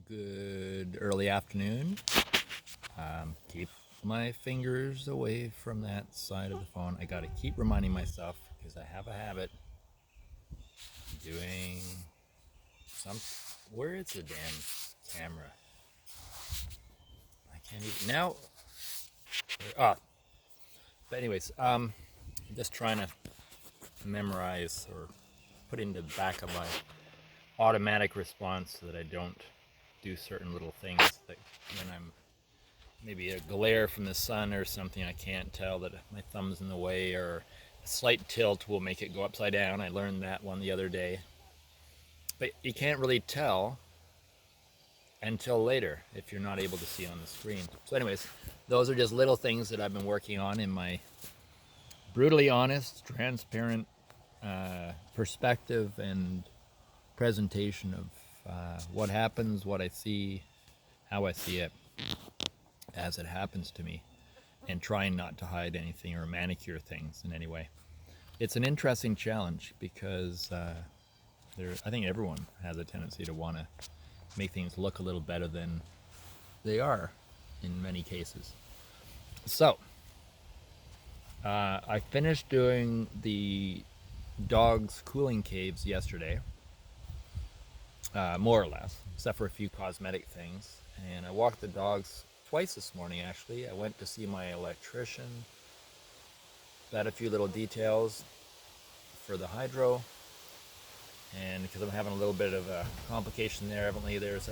Good early afternoon. Keep my fingers away from that side of the phone. I gotta keep reminding myself because I have a habit doing some. Where is the damn camera? I can't even now. Ah, but anyways, just trying to memorize or put into the back of my automatic response so that I don't do certain little things that when I'm maybe a glare from the sun or something, I can't tell that my thumb's in the way, or a slight tilt will make it go upside down. I learned that one the other day. But you can't really tell until later if you're not able to see on the screen. So anyways, those are just little things that I've been working on in my brutally honest, transparent perspective and presentation of what happens, what I see, how I see it as it happens to me, and trying not to hide anything or manicure things in any way. It's an interesting challenge because I think everyone has a tendency to want to make things look a little better than they are in many cases. So, I finished doing the dog's cooling caves yesterday, more or less, except for a few cosmetic things. And I walked the dogs twice this morning, actually. I went to see my electrician, got a few little details for the hydro, and because I'm having a little bit of a complication there, evidently there's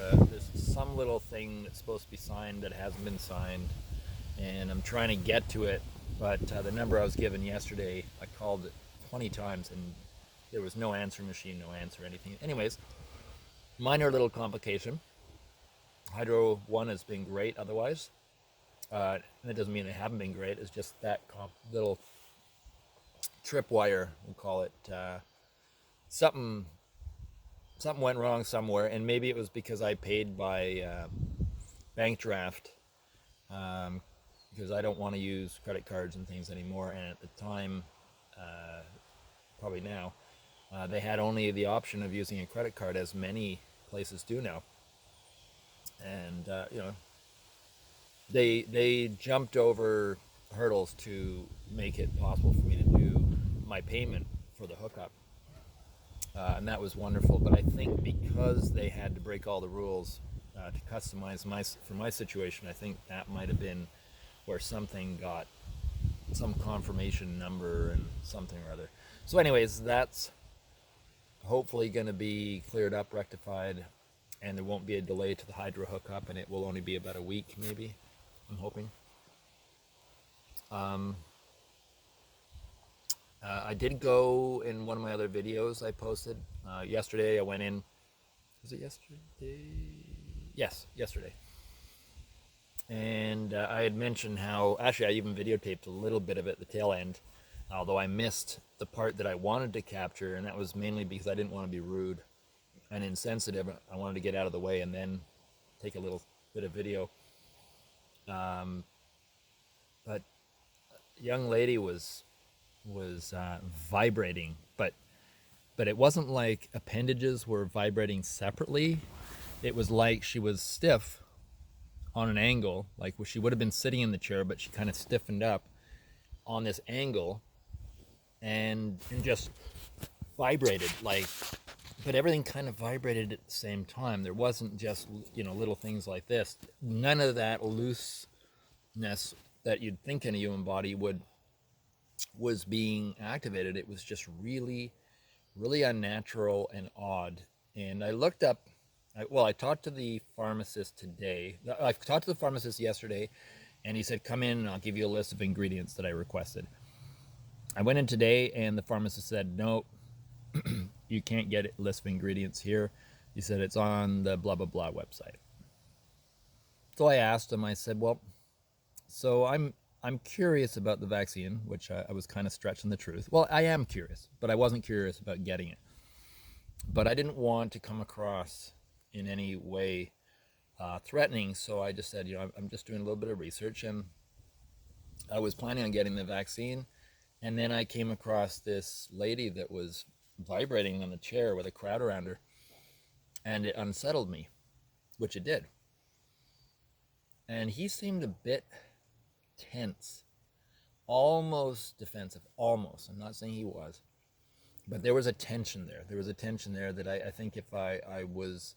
some little thing that's supposed to be signed that hasn't been signed, and I'm trying to get to it, but the number I was given yesterday, I called it 20 times and there was no answer machine, no answer anything. Anyways, minor little complication. Hydro 1 has been great otherwise. And it doesn't mean they haven't been great, it's just that little tripwire, we'll call it, something went wrong somewhere, and maybe it was because I paid by bank draft, because I don't want to use credit cards and things anymore. And at the time, probably now, they had only the option of using a credit card, as many places do now. And they jumped over hurdles to make it possible for me to do my payment for the hookup. And that was wonderful. But I think because they had to break all the rules to customize for my situation, I think that might have been where something got some confirmation number and something or other. So anyways, that's hopefully going to be cleared up, rectified, and there won't be a delay to the hydro hookup, and it will only be about a week maybe, I'm hoping. I did go in one of my other videos I posted yesterday. I went in. Was it yesterday? Yes, yesterday. And I had mentioned how, actually, I even videotaped a little bit of it, the tail end, although I missed the part that I wanted to capture, and that was mainly because I didn't want to be rude and insensitive. I wanted to get out of the way and then take a little bit of video. But a young lady was vibrating, but it wasn't like appendages were vibrating separately. It was like she was stiff on an angle, like she would have been sitting in the chair, but she kind of stiffened up on this angle and just vibrated, like, but everything kind of vibrated at the same time. There wasn't just little things like this. None of that looseness that you'd think in a human body was being activated. It was just really, really unnatural and odd. And I looked up, I talked to the pharmacist today. I talked to the pharmacist yesterday, and he said, come in and I'll give you a list of ingredients that I requested. I went in today, and the pharmacist said, no, you can't get a list of ingredients here. He said, it's on the blah, blah, blah website. So I asked him, I said, well, so I'm curious about the vaccine, which I was kind of stretching the truth. Well, I am curious, but I wasn't curious about getting it. But I didn't want to come across in any way threatening, so I just said, I'm just doing a little bit of research, and I was planning on getting the vaccine, and then I came across this lady that was vibrating on the chair with a crowd around her, and it unsettled me. which it did. And he seemed a bit tense, almost defensive, almost. I'm not saying he was, but there was a tension there. There was a tension there that I think if I was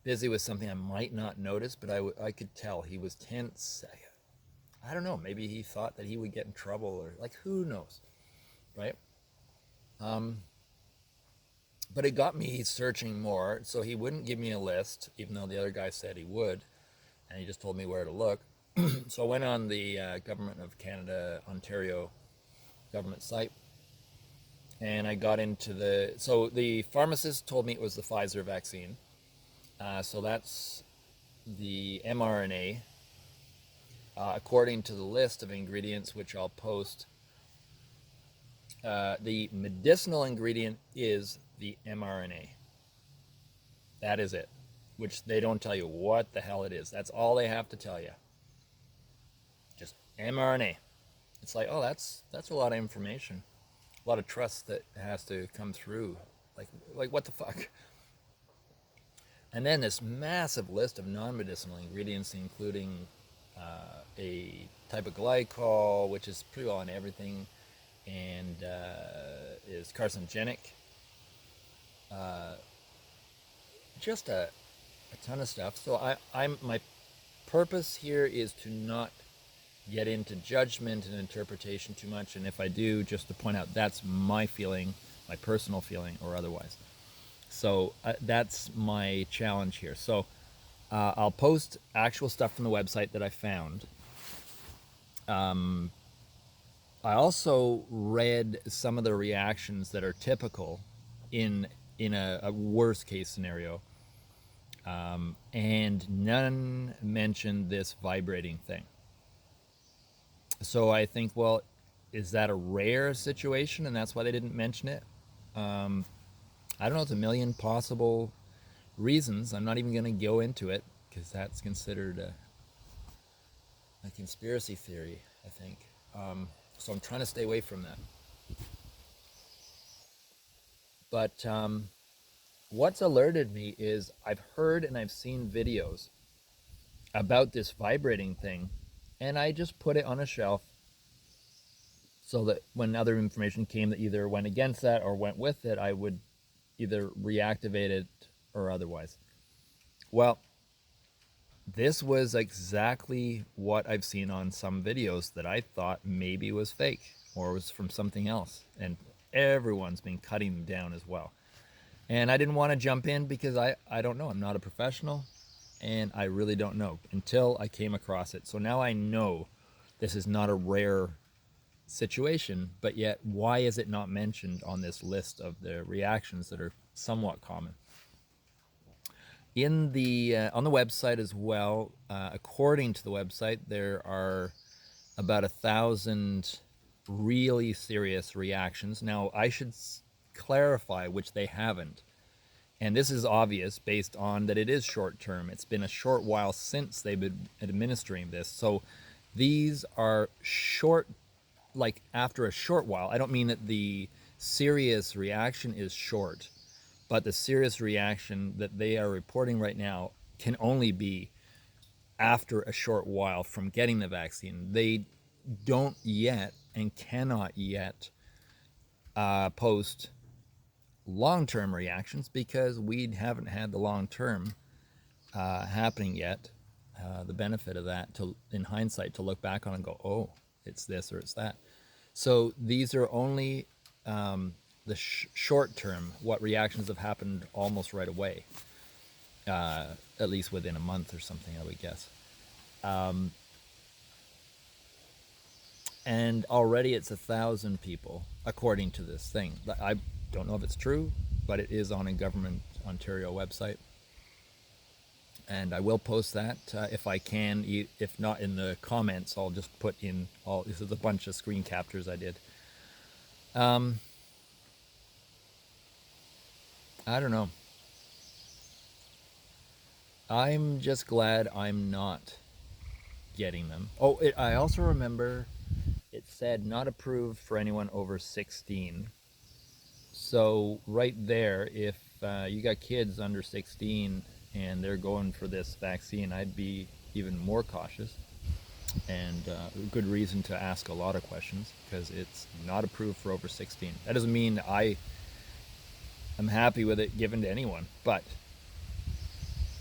busy with something, I might not notice, but I could tell he was tense. I don't know. Maybe he thought that he would get in trouble, or like, who knows, right? Um, but it got me searching more. So he wouldn't give me a list, even though the other guy said he would, and he just told me where to look. So I went on the Government of Canada, Ontario government site, and I got into the. So the pharmacist told me it was the Pfizer vaccine. So that's the mRNA. According to the list of ingredients, which I'll post, the medicinal ingredient is the mRNA. That is it, which they don't tell you what the hell it is. That's all they have to tell you. Just mRNA. It's like, oh, that's a lot of information, a lot of trust that has to come through. Like what the fuck? And then this massive list of non-medicinal ingredients, including a type of glycol, which is pretty well in everything, and is carcinogenic. Just a ton of stuff. So I'm my purpose here is to not get into judgment and interpretation too much, and if I do, just to point out that's my feeling, my personal feeling, or otherwise. So that's my challenge here. So I'll post actual stuff from the website that I found. I also read some of the reactions that are typical in a worst case scenario, and none mentioned this vibrating thing. So I think, well, is that a rare situation, and that's why they didn't mention it? I don't know. It's a million possible reasons. I'm not even going to go into it because that's considered a conspiracy theory, I think. So I'm trying to stay away from that. But what's alerted me is I've heard and I've seen videos about this vibrating thing, and I just put it on a shelf so that when other information came that either went against that or went with it, I would either reactivate it or otherwise. Well, this was exactly what I've seen on some videos that I thought maybe was fake or was from something else. And everyone's been cutting them down as well. And I didn't want to jump in because I don't know. I'm not a professional, and I really don't know until I came across it. So now I know this is not a rare situation, but yet why is it not mentioned on this list of the reactions that are somewhat common? In the on the website as well, according to the website, there are about 1,000 really serious reactions. Now, I should clarify, which they haven't, and this is obvious based on that it is short term. It's been a short while since they've been administering this, so these are short. Like after a short while, I don't mean that the serious reaction is short, but the serious reaction that they are reporting right now can only be after a short while from getting the vaccine. They don't yet and cannot yet post long-term reactions because we haven't had the long-term happening yet. The benefit of that, to in hindsight, to look back on and go, oh, it's this or it's that. So these are only the short term, what reactions have happened almost right away, at least within a month or something, I would guess. And already it's 1,000 people, according to this thing. I don't know if it's true, but it is on a Government Ontario website. And I will post that if I can. If not in the comments, I'll just put in all. This is a bunch of screen captures I did. I don't know. I'm just glad I'm not getting them. Oh, I also remember it said not approved for anyone over 16. So right there, if you got kids under 16 and they're going for this vaccine, I'd be even more cautious. And good reason to ask a lot of questions, because it's not approved for over 16. That doesn't mean I am happy with it given to anyone, but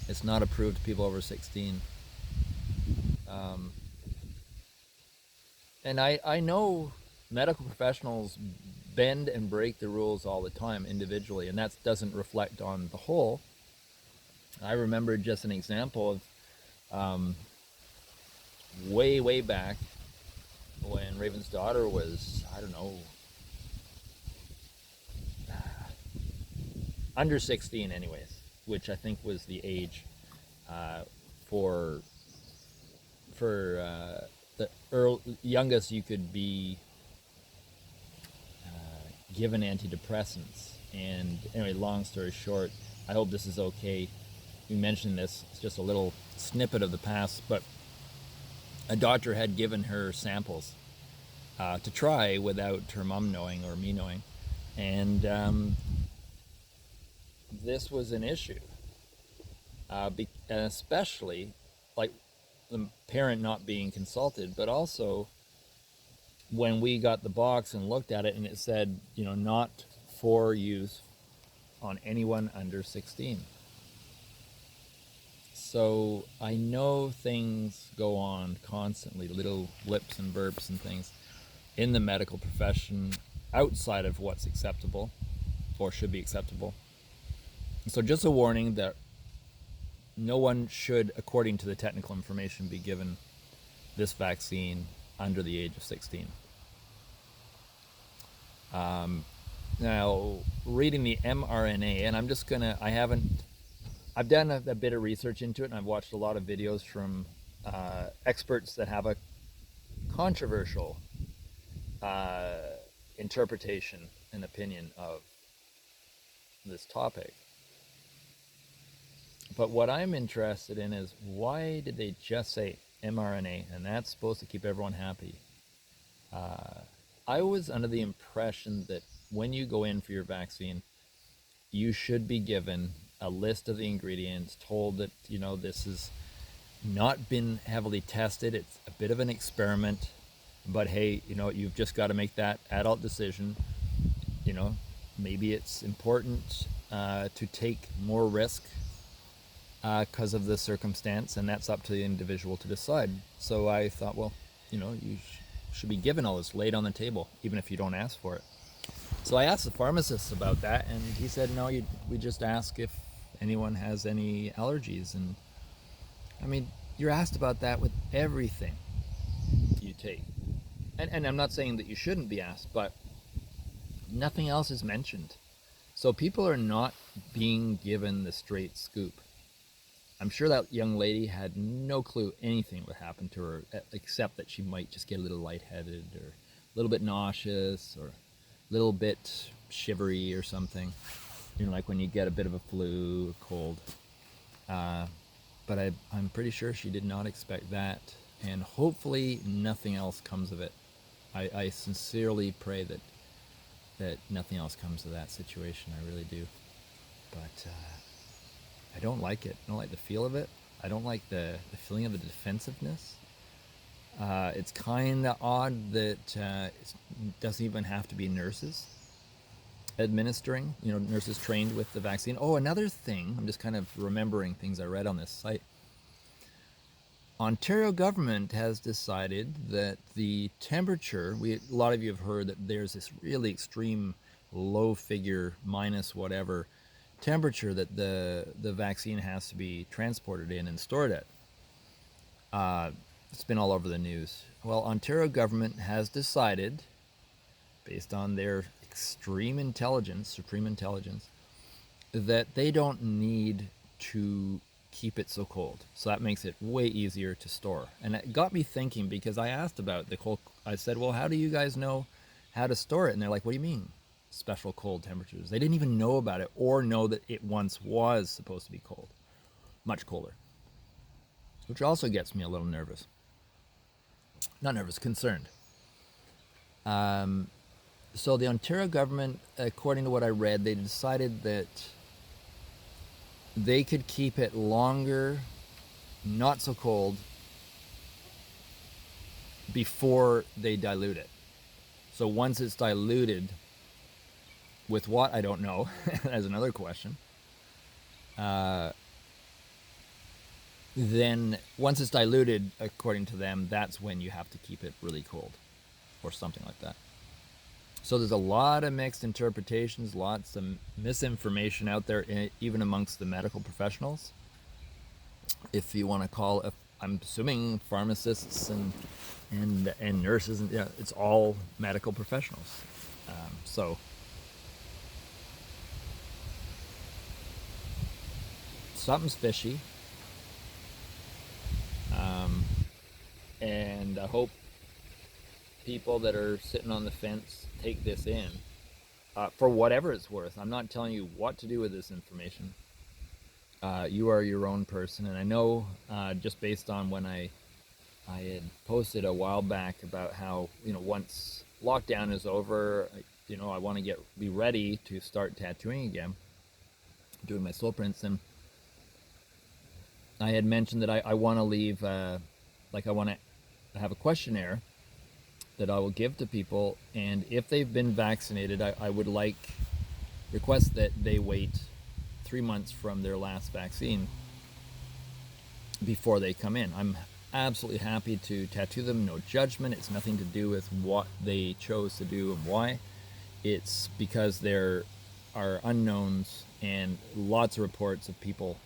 it's not approved to people over 16. Um, and I know medical professionals bend and break the rules all the time individually, and that doesn't reflect on the whole. I remember just an example of way back when Raven's daughter was, I don't know, under 16 anyways, which I think was the age uh, for the youngest you could be given antidepressants. And anyway, long story short, I hope this is okay. We mentioned this, it's just a little snippet of the past, but a doctor had given her samples to try without her mom knowing or me knowing. And this was an issue, and especially like the parent not being consulted, but also when we got the box and looked at it and it said, not for use on anyone under 16. So I know things go on constantly, little blips and burps and things in the medical profession outside of what's acceptable or should be acceptable. So just a warning that no one should, according to the technical information, be given this vaccine under the age of 16. Now, reading the mRNA, and I've done a bit of research into it, and I've watched a lot of videos from experts that have a controversial interpretation and opinion of this topic. But what I'm interested in is, why did they just say mRNA, and that's supposed to keep everyone happy? I was under the impression that when you go in for your vaccine, you should be given a list of the ingredients, told that, this has not been heavily tested. It's a bit of an experiment, but hey, you've just got to make that adult decision. Maybe it's important to take more risk because of the circumstance, and that's up to the individual to decide. So I thought, well, you should be given all this laid on the table, even if you don't ask for it. So I asked the pharmacist about that, and he said, no, we just ask if anyone has any allergies. And I mean, you're asked about that with everything you take. And I'm not saying that you shouldn't be asked, but nothing else is mentioned. So people are not being given the straight scoop. I'm sure that young lady had no clue anything would happen to her, except that she might just get a little lightheaded or a little bit nauseous or a little bit shivery or something. Like when you get a bit of a flu or cold. But I'm pretty sure she did not expect that. And hopefully nothing else comes of it. I sincerely pray that nothing else comes of that situation. I really do. But I don't like it. I don't like the feel of it. I don't like the feeling of the defensiveness. It's kind of odd that it doesn't even have to be nurses administering, nurses trained with the vaccine. Oh, another thing, I'm just kind of remembering things I read on this site. Ontario government has decided that the temperature, a lot of you have heard that there's this really extreme low figure, minus whatever, temperature that the vaccine has to be transported in and stored at. It's been all over the news. Well, Ontario government has decided, based on their extreme intelligence, supreme intelligence, that they don't need to keep it so cold. So that makes it way easier to store. And it got me thinking, because I asked about I said, well, how do you guys know how to store it? And they're like, what do you mean? Special cold temperatures. They didn't even know about it or know that it once was supposed to be cold, much colder, which also gets me a little nervous. Not nervous, concerned. So the Ontario government, according to what I read, they decided that they could keep it longer, not so cold, before they dilute it. So once it's diluted, with what I don't know, as another question. Then once it's diluted, according to them, that's when you have to keep it really cold, or something like that. So there's a lot of mixed interpretations, lots of misinformation out there, even amongst the medical professionals. If you want to call it, I'm assuming pharmacists and nurses, and yeah, it's all medical professionals. So something's fishy, and I hope people that are sitting on the fence take this in for whatever it's worth. I'm not telling you what to do with this information. You are your own person, and I know just based on when I had posted a while back about how, once lockdown is over, I want to be ready to start tattooing again, doing my soul prints, and I had mentioned that I want to leave, I want to have a questionnaire that I will give to people, and if they've been vaccinated, I would request that they wait 3 months from their last vaccine before they come in. I'm absolutely happy to tattoo them, no judgment. It's nothing to do with what they chose to do and why. It's because there are unknowns and lots of reports of people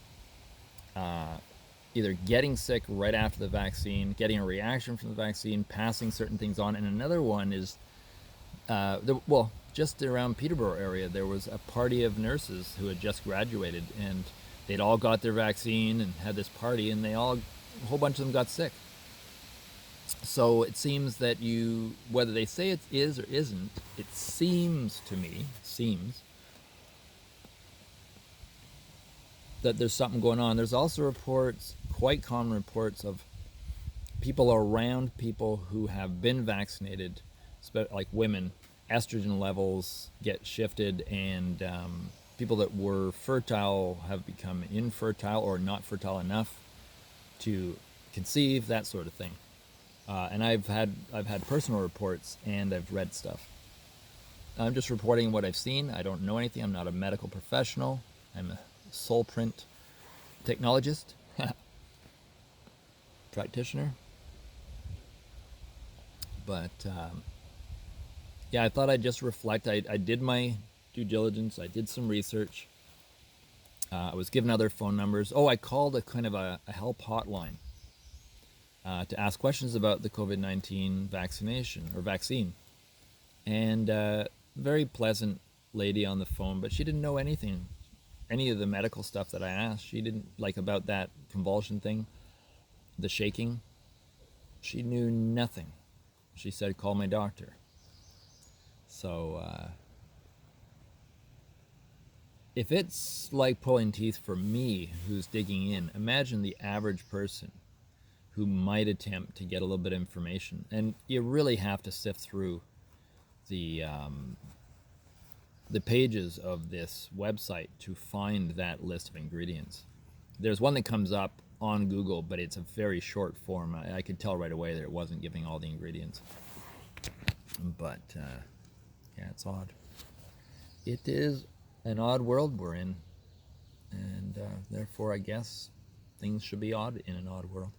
either getting sick right after the vaccine, getting a reaction from the vaccine, passing certain things on. And another one is, just around Peterborough area, there was a party of nurses who had just graduated, and they'd all got their vaccine and had this party, and a whole bunch of them got sick. So it seems that whether they say it is or isn't, it seems that there's something going on. There's also reports, quite common reports, of people around people who have been vaccinated, like women, estrogen levels get shifted, and people that were fertile have become infertile or not fertile enough to conceive, that sort of thing. And I've had personal reports, and I've read stuff. I'm just reporting what I've seen. I don't know anything. I'm not a medical professional. I'm a soul print technologist, practitioner. But yeah, I thought I'd just reflect. I did my due diligence. I did some research. I was given other phone numbers. I called a kind of a help hotline to ask questions about the COVID-19 vaccination or vaccine. And very pleasant lady on the phone, but she didn't know anything, any of the medical stuff that I asked. She didn't, about that convulsion thing, the shaking. She knew nothing. She said, call my doctor. So if it's like pulling teeth for me, who's digging in, imagine the average person who might attempt to get a little bit of information. And you really have to sift through the pages of this website to find that list of ingredients. There's one that comes up on Google, but it's a very short form. I could tell right away that it wasn't giving all the ingredients. But yeah, it's odd. It is an odd world we're in, and therefore I guess things should be odd in an odd world.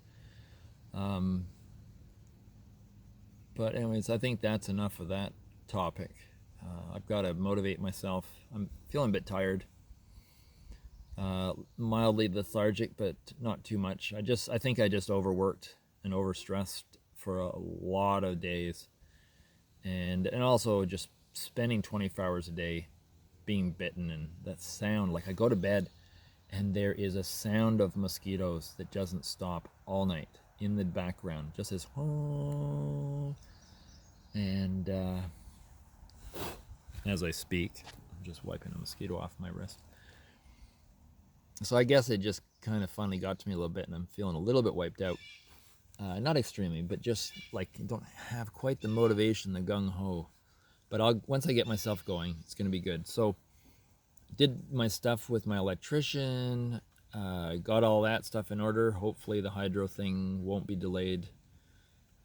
But anyways, I think that's enough of that topic. I've got to motivate myself. I'm feeling a bit tired, mildly lethargic, but not too much. I think I just overworked and overstressed for a lot of days, and also just spending 24 hours a day being bitten, and that sound, I go to bed and there is a sound of mosquitoes that doesn't stop all night in the background, just as oh. And as I speak, I'm just wiping a mosquito off my wrist. So I guess it just kind of finally got to me a little bit, and I'm feeling a little bit wiped out. Not extremely, but just don't have quite the motivation, the gung-ho. But once I get myself going, it's going to be good. So did my stuff with my electrician, got all that stuff in order. Hopefully the hydro thing won't be delayed.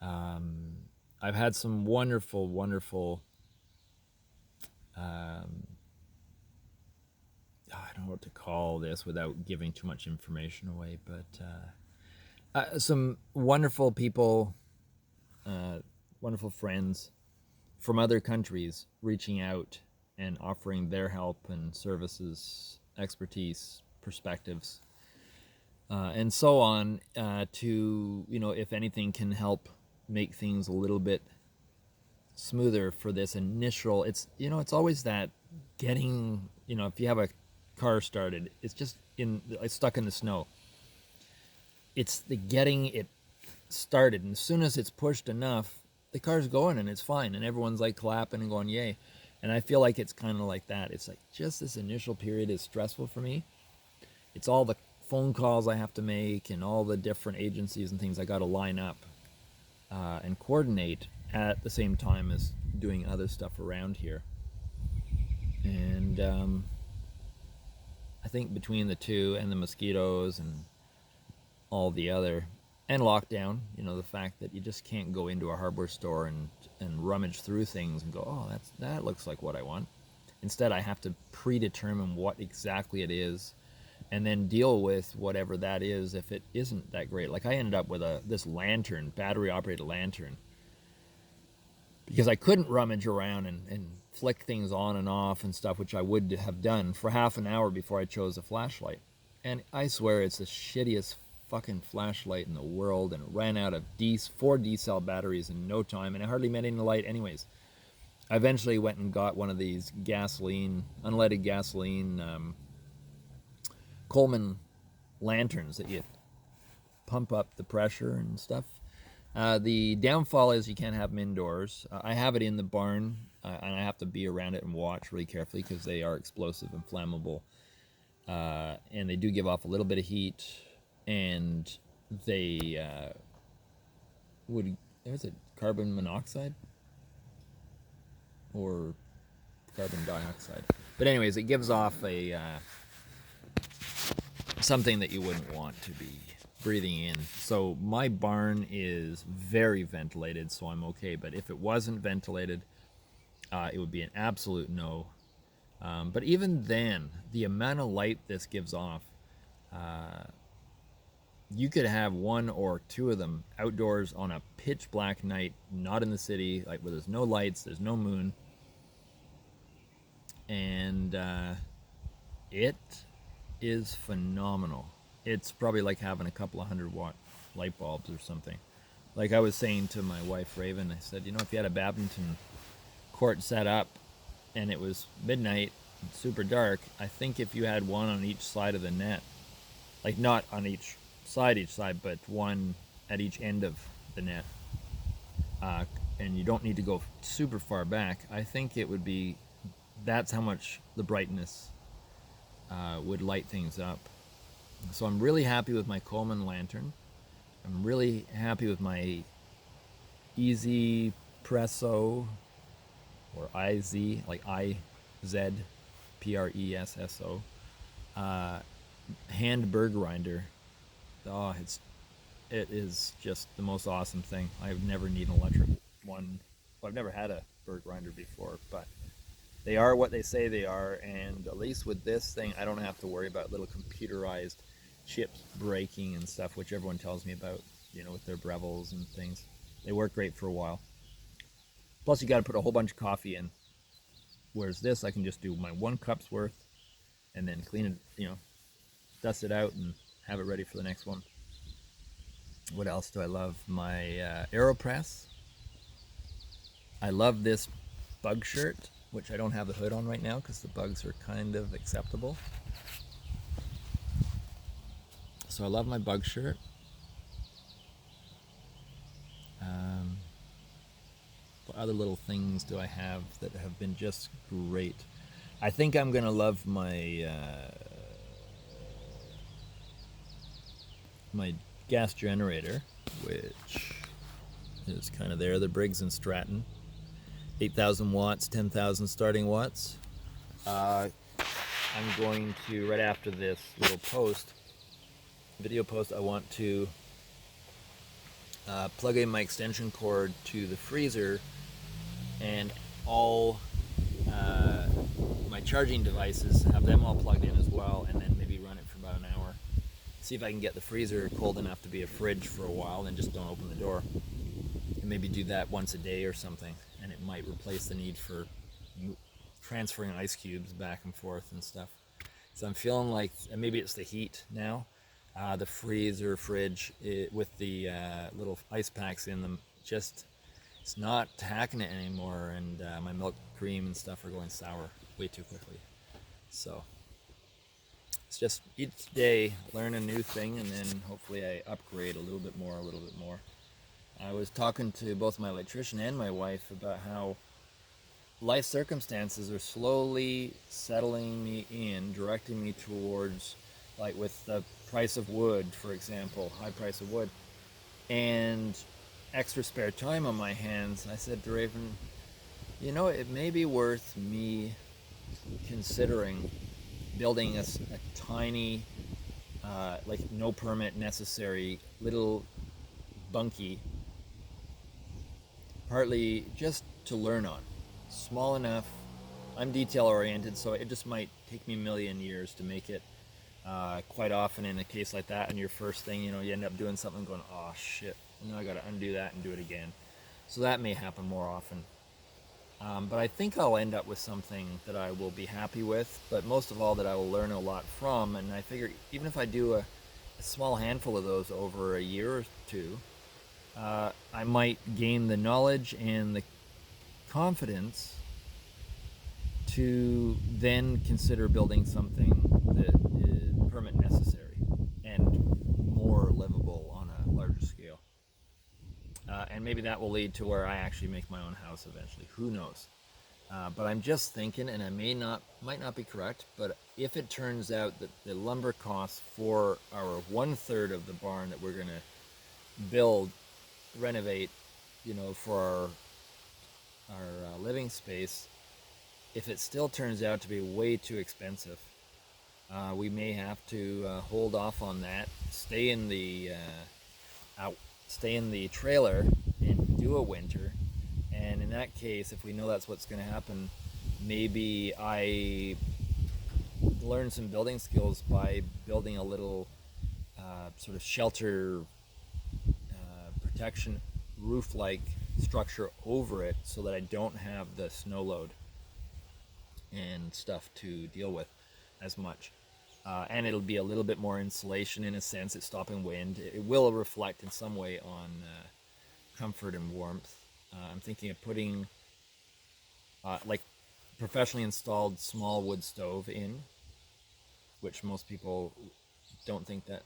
I've had some wonderful, wonderful, I don't know what to call this without giving too much information away, but some wonderful people, wonderful friends from other countries reaching out and offering their help and services, expertise, perspectives, and so on, to, if anything can help make things a little bit smoother for this initial. It's always that getting, if you have a car started, it's stuck in the snow. It's the getting it started, and as soon as it's pushed enough, the car's going and it's fine, and everyone's like clapping and going yay. And I feel like it's kind of like that. It's like just this initial period is stressful for me. It's all the phone calls I have to make and all the different agencies and things I got to line up and coordinate at the same time as doing other stuff around here. And I think between the two and the mosquitoes and all the other, and lockdown, the fact that you just can't go into a hardware store and rummage through things and go, oh, that looks like what I want. Instead, I have to predetermine what exactly it is and then deal with whatever that is if it isn't that great. Like I ended up with this lantern, battery operated lantern, because I couldn't rummage around and flick things on and off and stuff, which I would have done for half an hour before I chose a flashlight. And I swear it's the shittiest fucking flashlight in the world, and it ran out of 4 D-cell batteries in no time, and it hardly made any light anyways. I eventually went and got one of these unleaded gasoline Coleman lanterns that you pump up the pressure and stuff. The downfall is you can't have them indoors. I have it in the barn, and I have to be around it and watch really carefully because they are explosive and flammable, and they do give off a little bit of heat, and they there's a carbon monoxide or carbon dioxide. But anyways, it gives off a something that you wouldn't want to be breathing in. So my barn is very ventilated, so I'm okay. But if it wasn't ventilated, it would be an absolute no. But even then, the amount of light this gives off, you could have 1 or 2 of them outdoors on a pitch black night, not in the city, like where there's no lights, there's no moon, and it is phenomenal. It's probably like having a couple of 100-watt light bulbs or something. Like I was saying to my wife Raven, I said, if you had a badminton court set up and it was midnight, super dark, I think if you had one on each side of the net, like not on each side, but one at each end of the net, and you don't need to go super far back, I think it would be, that's how much the brightness would light things up. So I'm really happy with my Coleman lantern. I'm really happy with my Easy Presso, or IZ, like IZ PRESSO, hand bird grinder. Oh, it is just the most awesome thing. I've never need an electric one. Well, I've never had a bird grinder before, but they are what they say they are, and at least with this thing, I don't have to worry about little computerized chips breaking and stuff, which everyone tells me about, with their Brevels and things. They work great for a while. Plus, you got to put a whole bunch of coffee in. Whereas this, I can just do my 1 cup's worth and then clean it, dust it out and have it ready for the next one. What else do I love? My AeroPress. I love this bug shirt, which I don't have the hood on right now because the bugs are kind of acceptable. So I love my bug shirt. What other little things do I have that have been just great? I think I'm gonna love my my gas generator, which is kind of there. The Briggs and Stratton, 8,000 watts, 10,000 starting watts. I'm going to, right after this little video post, I want to plug in my extension cord to the freezer, and all my charging devices, have them all plugged in as well, and then maybe run it for about an hour. See if I can get the freezer cold enough to be a fridge for a while, and just don't open the door. And maybe do that once a day or something, and it might replace the need for transferring ice cubes back and forth and stuff. So I'm feeling like maybe it's the heat now. The freezer, fridge, with the little ice packs in them, just it's not hacking it anymore, and my milk, cream, and stuff are going sour way too quickly. So it's just each day learn a new thing, and then hopefully I upgrade a little bit more, a little bit more. I was talking to both my electrician and my wife about how life circumstances are slowly settling me in, directing me towards, like with the price of wood, for example, high price of wood, and extra spare time on my hands. I said to Raven, you know, it may be worth me considering building a tiny, like no permit necessary little bunkie, partly just to learn on. Small enough. I'm detail oriented, so it just might take me a million years to make it. Quite often in a case like that, and your first thing, you end up doing something going, oh shit, now I got to undo that and do it again. So that may happen more often. But I think I'll end up with something that I will be happy with, but most of all that I will learn a lot from. And I figure even if I do a small handful of those over a year or two, I might gain the knowledge and the confidence to then consider building something that is permit necessary and more livable on a larger scale. And maybe that will lead to where I actually make my own house eventually. Who knows? But I'm just thinking, and I might not be correct, but if it turns out that the lumber costs for our 1/3 of the barn that we're going to build, renovate, for our living space, if it still turns out to be way too expensive, we may have to hold off on that, stay in the trailer and do a winter. And in that case, if we know that's what's going to happen, maybe I learn some building skills by building a little sort of shelter protection roof-like structure over it, so that I don't have the snow load and stuff to deal with as much. And it'll be a little bit more insulation in a sense. It's stopping wind. It will reflect in some way on comfort and warmth. I'm thinking of putting like professionally installed small wood stove in, which most people don't think that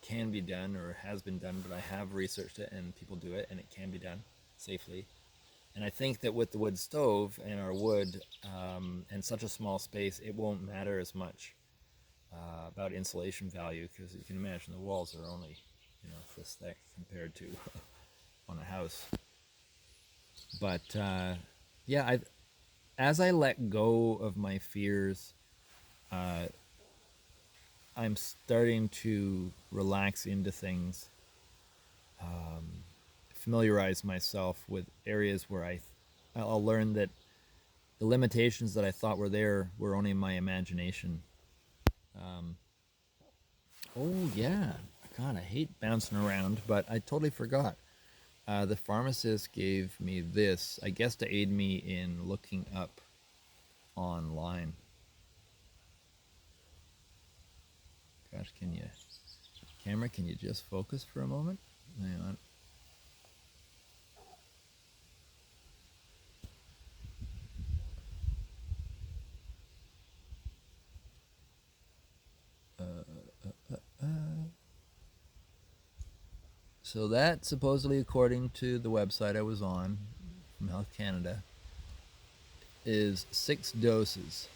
can be done or has been done, but I have researched it and people do it, and it can be done safely. And I think that with the wood stove and our wood and such a small space, it won't matter as much about insulation value, because you can imagine the walls are only this thick compared to on a house. But yeah, as I let go of my fears, I'm starting to relax into things, familiarize myself with areas where I'll learn that the limitations that I thought were there were only my imagination. Oh yeah, God, I hate bouncing around, but I totally forgot. The pharmacist gave me this, I guess, to aid me in looking up online. Gosh, camera, can you just focus for a moment? Hang on. So that, supposedly, according to the website I was on from Health Canada, is 6 doses.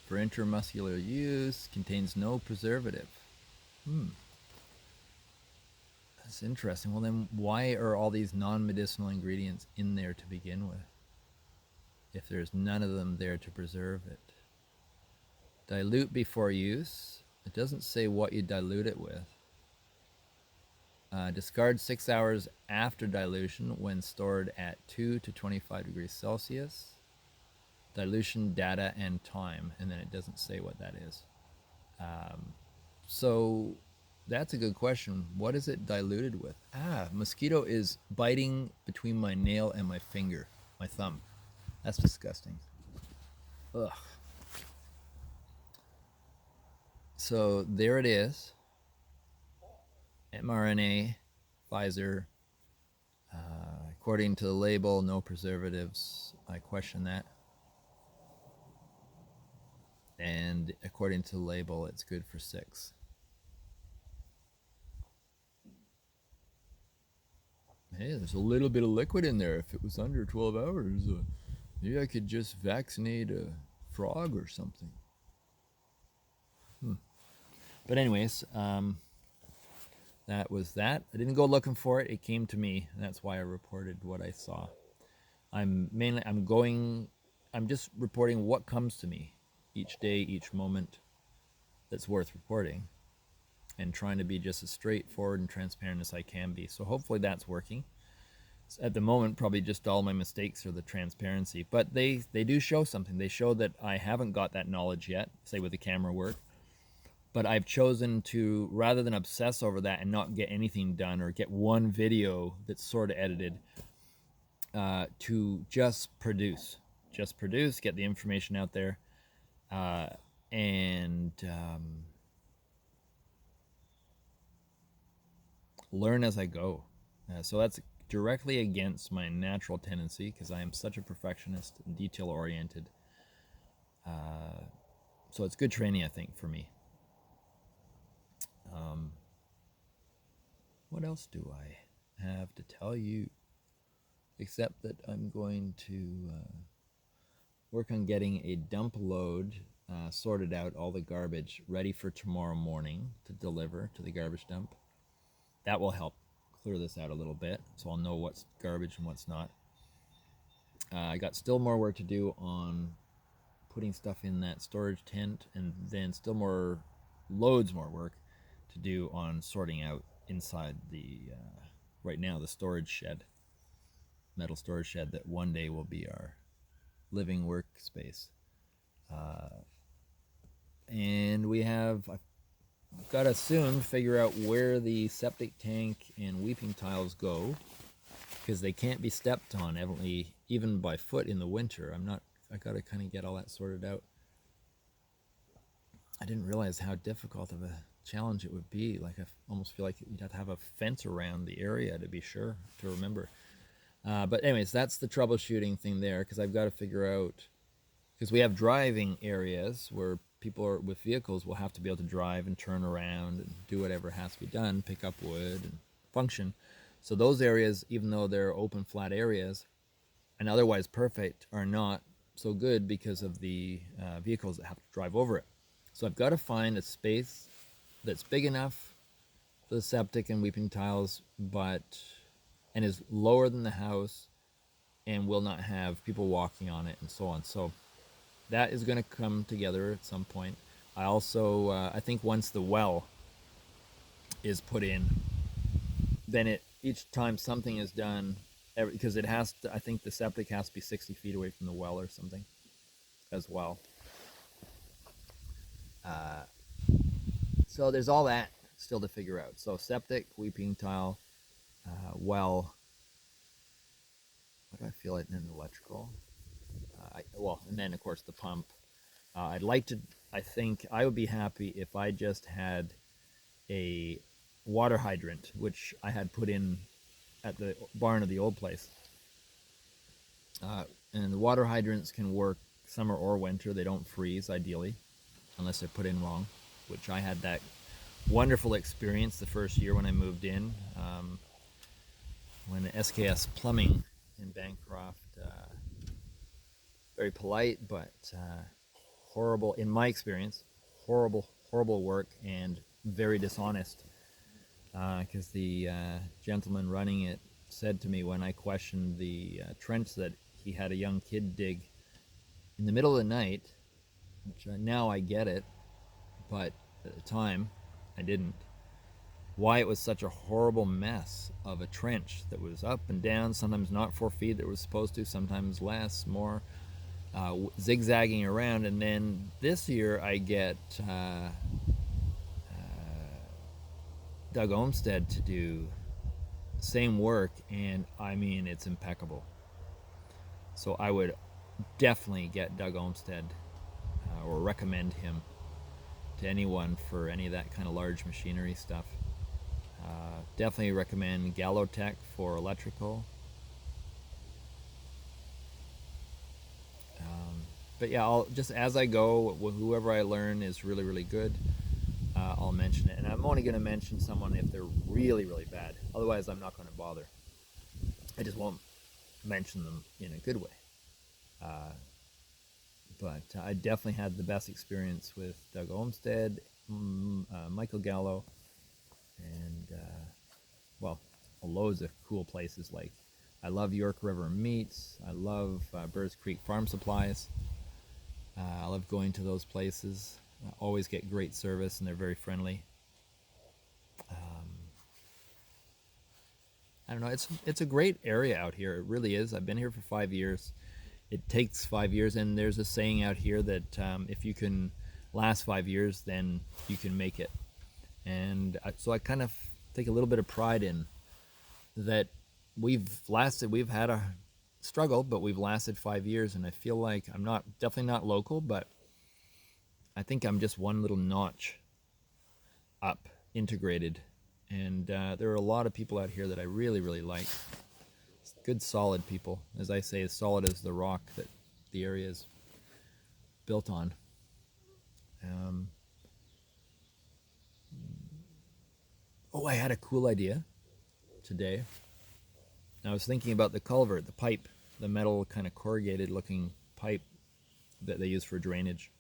For intramuscular use, contains no preservative. That's interesting. Well, then why are all these non-medicinal ingredients in there to begin with if there's none of them there to preserve it? Dilute before use. It doesn't say what you dilute it with. Discard 6 hours after dilution when stored at 2 to 25 degrees Celsius. Dilution data and time, and then it doesn't say what that is. So that's a good question. What is it diluted with? Mosquito is biting between my nail and my finger, my thumb. That's disgusting. Ugh. So there it is. mRNA, Pfizer. According to the label, no preservatives. I question that. And according to the label, it's good for 6. Hey, there's a little bit of liquid in there. If it was under 12 hours, maybe I could just vaccinate a frog or something. But anyways, that was that. I didn't go looking for it. It came to me. And that's why I reported what I saw. I'm just reporting what comes to me each day, each moment that's worth reporting, and trying to be just as straightforward and transparent as I can be. So hopefully that's working. At the moment, probably just all my mistakes are the transparency, but they do show something. They show that I haven't got that knowledge yet, say with the camera work, but I've chosen to, rather than obsess over that and not get anything done or get one video that's sort of edited, to just produce, get the information out there, and learn as I go. So that's directly against my natural tendency because I am such a perfectionist and detail oriented. So it's good training, I think, for me. What else do I have to tell you? Except that I'm going to work on getting a dump load sorted out, all the garbage ready for tomorrow morning to deliver to the garbage dump. That will help clear this out a little bit, so I'll know what's garbage and what's not. I got still more work to do on putting stuff in that storage tent, and then still loads more work to do on sorting out inside the, right now, the storage shed, metal storage shed that one day will be our living workspace. And I've got to soon figure out where the septic tank and weeping tiles go, because they can't be stepped on even by foot in the winter. I got to kind of get all that sorted out. I didn't realize how difficult of a challenge it would be. Like, I almost feel like you'd have to have a fence around the area to be sure to remember. But anyways, that's the troubleshooting thing there, because I've got to figure out, because we have driving areas where people with vehicles will have to be able to drive and turn around and do whatever has to be done, pick up wood and function. So those areas, even though they're open, flat areas and otherwise perfect, are not so good because of the vehicles that have to drive over it. So I've got to find a space that's big enough for the septic and weeping tiles, and is lower than the house and will not have people walking on it and so on. So that is going to come together at some point. I also, I think once the well is put in, then each time something is done, because it has to, I think the septic has to be 60 feet away from the well or something as well. So there's all that still to figure out. So septic, weeping tile, well, what do I feel like, and then electrical. And then of course the pump. I think I would be happy if I just had a water hydrant, which I had put in at the barn of the old place. And the water hydrants can work summer or winter. They don't freeze, ideally, unless they're put in wrong, which I had that wonderful experience the first year when I moved in, when SKS Plumbing in Bancroft, very polite, but horrible, in my experience, horrible work and very dishonest. because the gentleman running it said to me when I questioned the trench that he had a young kid dig in the middle of the night, which now I get it, but at the time I didn't, why it was such a horrible mess of a trench that was up and down, sometimes not 4 feet that it was supposed to, sometimes less, more, zigzagging around. And then this year I get Doug Olmsted to do same work, and I mean it's impeccable. So I would definitely get Doug Olmsted or recommend him to anyone for any of that kind of large machinery stuff. Definitely recommend Gallotech for electrical. But yeah, I'll just as I go, whoever I learn is really, really good. I'll mention it, and I'm only going to mention someone if they're really, really bad. Otherwise, I'm not going to bother. I just won't mention them in a good way. But I definitely had the best experience with Doug Olmsted, Michael Gallo, and well, loads of cool places. Like I love York River Meats. I love Burrs Creek Farm Supplies. I love going to those places. I always get great service, and they're very friendly. I don't know. It's a great area out here. It really is. I've been here for 5 years. It takes 5 years, and there's a saying out here that if you can last 5 years, then you can make it. And so I kind of take a little bit of pride in that. We've had a struggle, but we've lasted 5 years, and I feel like I'm definitely not local, but I think I'm just one little notch up, integrated. And there are a lot of people out here that I really, really like. Good, solid people. As I say, as solid as the rock that the area is built on. Oh, I had a cool idea today. I was thinking about the culvert, the pipe, the metal kind of corrugated looking pipe that they use for drainage.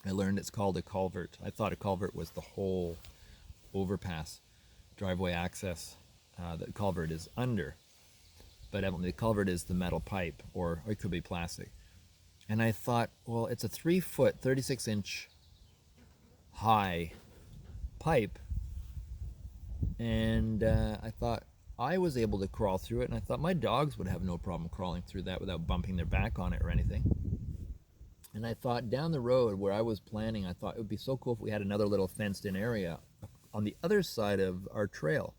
I learned it's called a culvert. I thought a culvert was the whole overpass, driveway access that the culvert is under. But evidently the culvert is the metal pipe, or it could be plastic. And I thought, well, it's a 3 foot, 36-inch high pipe. And I thought I was able to crawl through it, and I thought my dogs would have no problem crawling through that without bumping their back on it or anything. And I thought down the road where I was planning, I thought it would be so cool if we had another little fenced in area on the other side of our trail.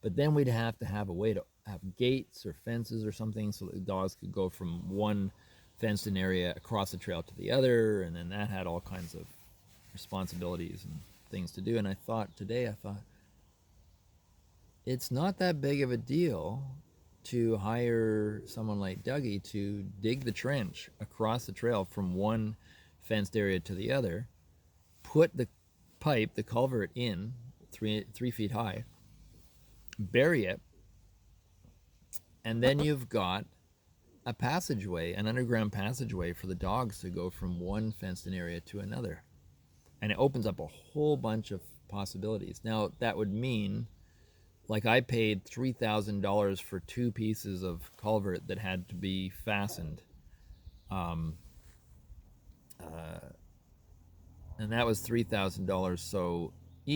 But then we'd have to have a way to have gates or fences or something so that the dogs could go from one fenced in area across the trail to the other, and then that had all kinds of responsibilities and things to do. And I thought it's not that big of a deal to hire someone like Dougie to dig the trench across the trail from one fenced area to the other, put the pipe, the culvert in 3 feet high, bury it, and then you've got a passageway, an underground passageway for the dogs to go from one fenced in area to another. And it opens up a whole bunch of possibilities. Now, that would mean, like, I paid $3,000 for 2 pieces of culvert that had to be fastened. And that was $3,000. So